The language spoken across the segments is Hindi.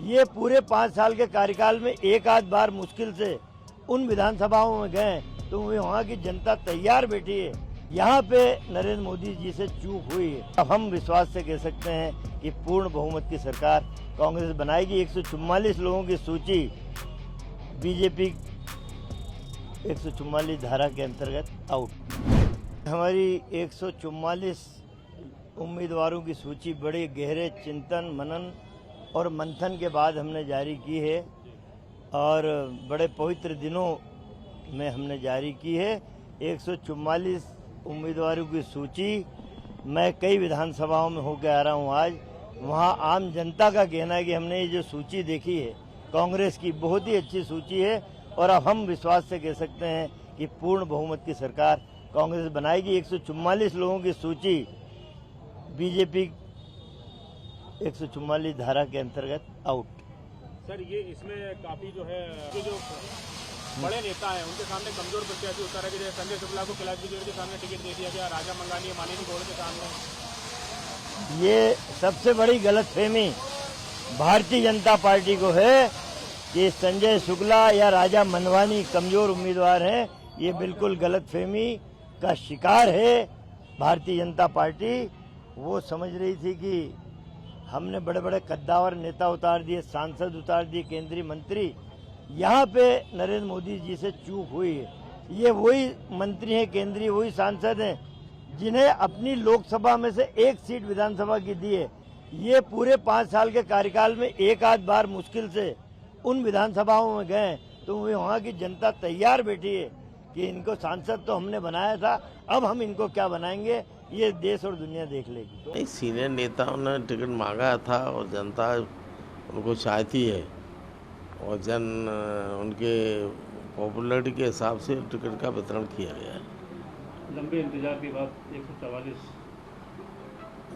ये पूरे 5 साल के कार्यकाल में एक आध बार मुश्किल से उन विधानसभाओं में गए तो वहाँ की जनता तैयार बैठी है। यहाँ पे नरेंद्र मोदी जी से चूक हुई है। अब हम विश्वास से कह सकते हैं कि पूर्ण बहुमत की सरकार कांग्रेस बनाएगी। 144 लोगों की सूची बीजेपी 144 धारा के अंतर्गत आउट। हमारी 144 उम्मीदवारों की सूची बड़े गहरे चिंतन मनन और मंथन के बाद हमने जारी की है और बड़े पवित्र दिनों में हमने जारी की है। 144 उम्मीदवारों की सूची मैं कई विधानसभाओं में होकर आ रहा हूँ आज। वहाँ आम जनता का कहना है कि हमने ये जो सूची देखी है कांग्रेस की बहुत ही अच्छी सूची है और अब हम विश्वास से कह सकते हैं कि पूर्ण बहुमत की सरकार कांग्रेस बनाएगी। 144 लोगों की सूची बीजेपी 144 धारा के अंतर्गत आउट। सर ये इसमें काफी जो है जो बड़े नेता हैं उनके सामने कमजोर प्रत्याशी उतारा गया। संजय शुक्ला को कैलाश विजयवर्गीय के सामने टिकट दे दिया गया, राजा मंगानी माननीय गौड़ के सामने। ये सबसे बड़ी गलतफहमी भारतीय जनता पार्टी को है कि संजय शुक्ला या राजा मनवानी कमजोर उम्मीदवार हैं। ये बिल्कुल गलतफहमी का शिकार है भारतीय जनता पार्टी। वो समझ रही थी कि हमने बड़े बड़े कद्दावर नेता उतार दिए, सांसद उतार दिए, केंद्रीय मंत्री। यहाँ पे नरेंद्र मोदी जी से चूक हुई है। ये वही मंत्री हैं, केंद्रीय वही सांसद हैं जिन्हें अपनी लोकसभा में से एक सीट विधानसभा की दी है। ये पूरे 5 साल के कार्यकाल में एक आध बार मुश्किल से उन विधानसभाओं में गए तो वहाँ की जनता तैयार बैठी है कि इनको सांसद तो हमने बनाया था, अब हम इनको क्या बनाएंगे, ये देश और दुनिया देख लेगी। एक सीनियर नेताओं ने टिकट मांगा था और जनता उनको चाहती है और उनके पॉपुलरिटी के हिसाब से टिकट का वितरण किया गया है। लंबे इंतजार के बाद 144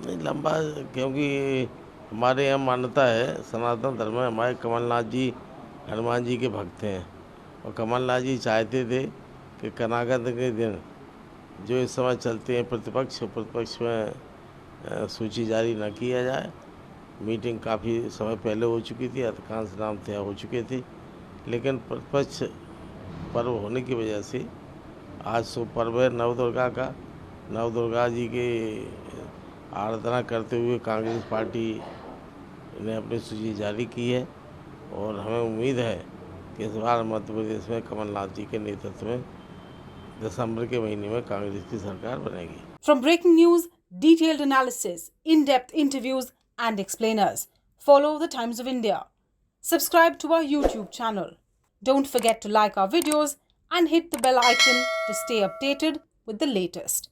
नहीं लंबा, क्योंकि हमारे यहाँ मान्यता है, सनातन धर्म में हमारे कमलनाथ जी हनुमान जी के भक्त हैं और कमलनाथ जी चाहते थे कि कनागत के दिन जो इस समय चलते हैं प्रतिपक्ष में सूची जारी न किया जाए। मीटिंग काफ़ी समय पहले हो चुकी थी, अधिकांश नाम तय हो चुके थे, लेकिन प्रतिपक्ष पर्व होने की वजह से आज शुभ पर्व है नवदुर्गा का। नवदुर्गा जी की आराधना करते हुए कांग्रेस पार्टी ने अपनी सूची जारी की है और हमें उम्मीद है कि इस बार मध्य प्रदेश में कमलनाथ जी के नेतृत्व में दिसंबर के महीने में कांग्रेस की सरकार बनेगी। From breaking news, detailed analysis, in-depth interviews and explainers, follow the Times of India. Subscribe to our YouTube channel. Don't forget to like our videos and hit the bell icon to stay updated with the latest.